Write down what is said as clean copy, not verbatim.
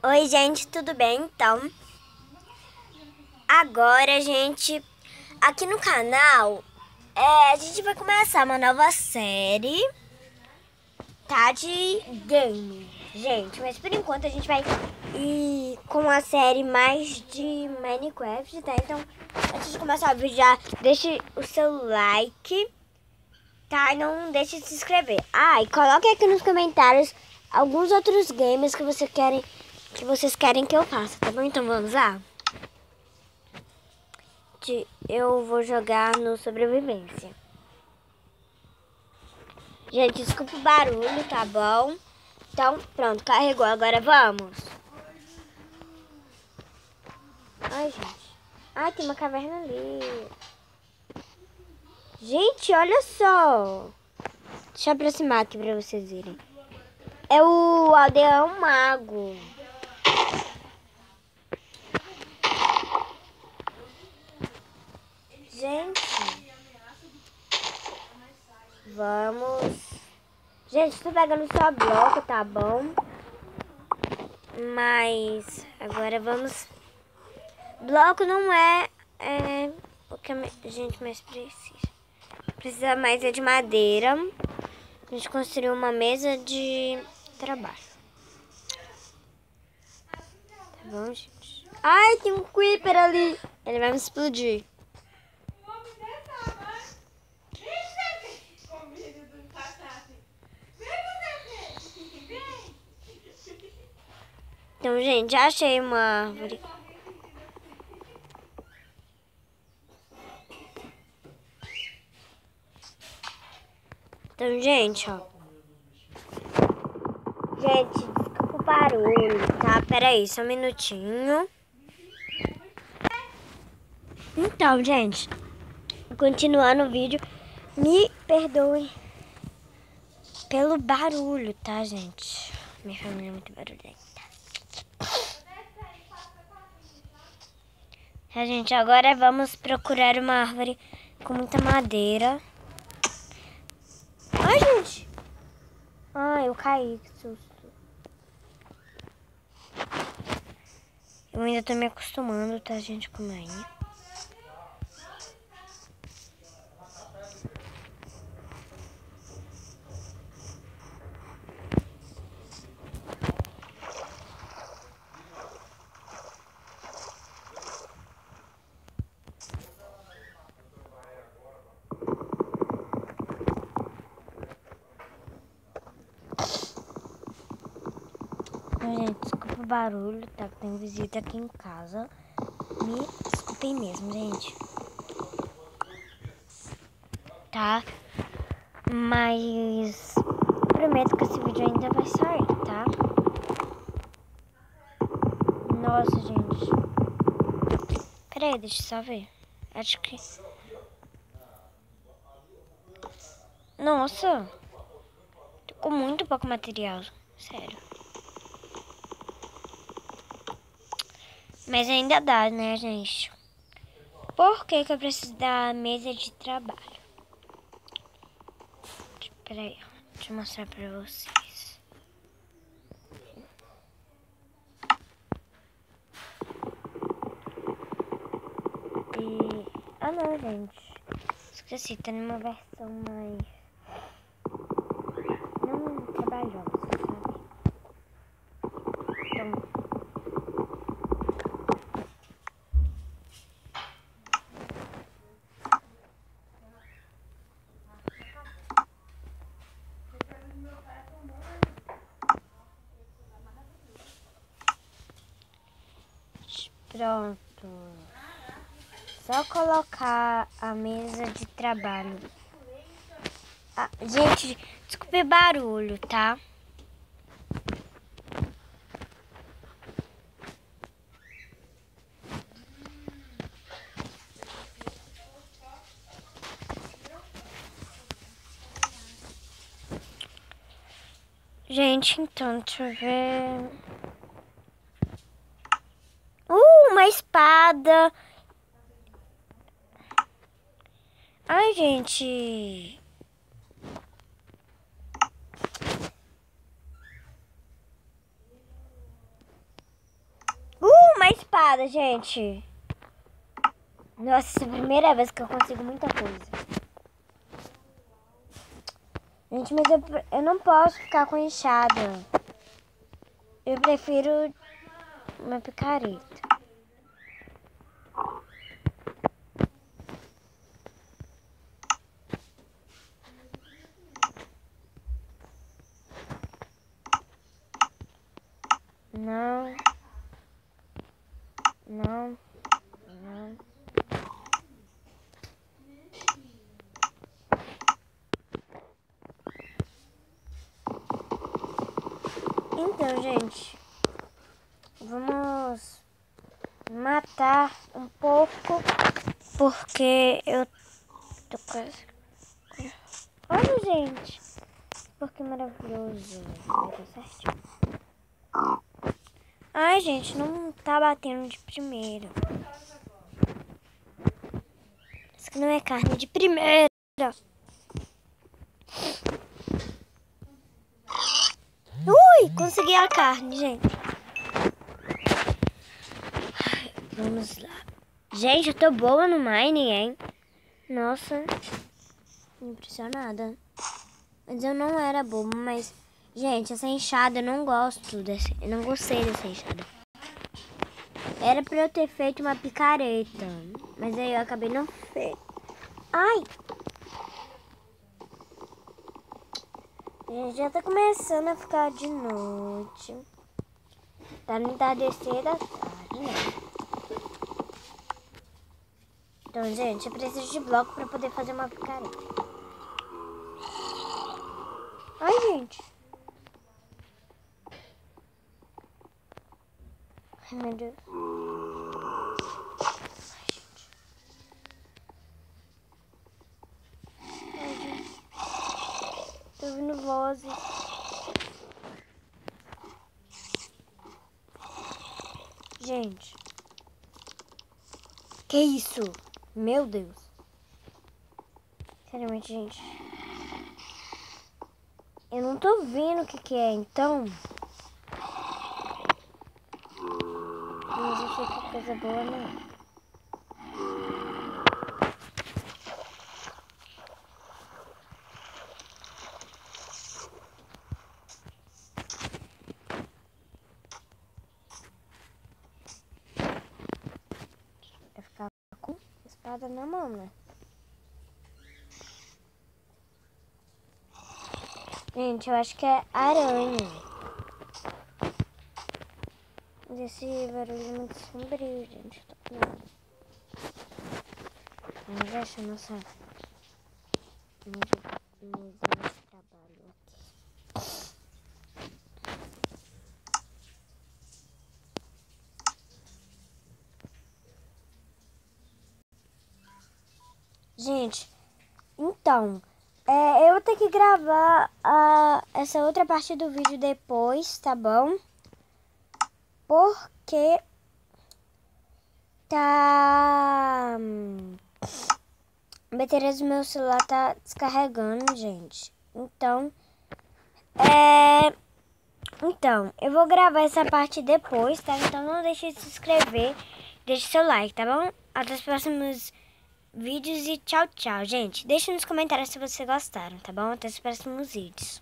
Oi, gente, tudo bem? Então, agora, gente, aqui no canal, a gente vai começar uma nova série, tá? De game, gente. Mas por enquanto a gente vai ir com a série mais de Minecraft, tá? Então, antes de começar o vídeo, já deixe o seu like, tá? E não deixe de se inscrever. Ah, e coloque aqui nos comentários alguns outros games que vocês querem que eu faça, tá bom? Então vamos lá? Eu vou jogar no sobrevivência. Gente, desculpa o barulho, tá bom? Então, pronto, carregou. Agora vamos. Ai, gente. Ai, tem uma caverna ali. Gente, olha só. Deixa eu aproximar aqui pra vocês verem. É o aldeão mago. Gente. Vamos. Gente, tô pegando só bloco, tá bom? Mas agora vamos... Bloco não é o que a gente mais precisa. Precisa mais é de madeira. A gente construiu uma mesa de trabalho. Tá bom, gente? Ai, tem um creeper ali. Ele vai me explodir. Então, gente, já achei uma árvore. Então, gente, ó. Gente, desculpa o barulho, tá? Pera aí, só um minutinho. Então, gente, continuando o vídeo, me perdoem pelo barulho, tá, gente? Minha família é muito barulhenta. Tá, gente, agora vamos procurar uma árvore com muita madeira. Ai, gente! Ai, eu caí, que susto. Eu ainda tô me acostumando, tá, gente, com manhã. Gente, desculpa o barulho, tá? Tem visita aqui em casa. Me desculpem mesmo, gente. Tá? Mas prometo que esse vídeo ainda vai sair, tá? Nossa, gente. Peraí, deixa eu só ver. Acho que... Nossa. Tô com muito pouco material. Sério. Mas ainda dá, né, gente? Por que que eu preciso da mesa de trabalho? Peraí, deixa eu mostrar pra vocês. Ah, não, gente. Esqueci, tá numa versão mais... não trabalhosa, sabe? Então... Pronto. Só colocar a mesa de trabalho. Ah, gente, desculpe o barulho, tá? Gente, então, deixa eu ver... uma espada! Ai, gente... enxada, gente. Nossa, essa é a primeira vez que eu consigo muita coisa. Gente, mas eu não posso ficar com enxada. Eu prefiro uma picareta. Não. Não. Não. Então, gente, vamos matar um pouco, porque eu tô quase... Olha, gente, porque maravilhoso. Vai dar certinho. Ai, gente, não tá batendo de primeira. Isso aqui não é carne de primeira. Ui, consegui a carne, gente. Vamos lá. Gente, eu tô boa no mining, hein? Nossa, impressionada. Mas eu não era boba, mas... Gente, essa enxada eu não gosto dessa... Eu não gostei dessa enxada. Era pra eu ter feito uma picareta. Mas aí eu acabei não feito. Ai! Já tá começando a ficar de noite. Tá no entardecer da tarde, né? Então, gente, eu preciso de bloco pra poder fazer uma picareta. Ai, gente. Ai, meu Deus. Ai, gente. Tô ouvindo vozes. Gente. Que isso? Meu Deus. Sinceramente, gente. Eu não tô vendo o que é, então. Mas eu sei que coisa boa não é. Vai ficar com a espada na mão, né? Gente, eu acho que é aranha. Mas esse barulho é muito sombrio, gente. Eu tô com medo. Vamos achar nosso trabalho aqui. Gente, então... eu vou ter que gravar essa outra parte do vídeo depois, tá bom? Porque tá... A bateria do meu celular tá descarregando, gente. Então, eu vou gravar essa parte depois, tá? Então não deixe de se inscrever, deixe seu like, tá bom? Até os próximos vídeos e tchau, tchau, gente. Deixe nos comentários se vocês gostaram, tá bom? Até os próximos vídeos.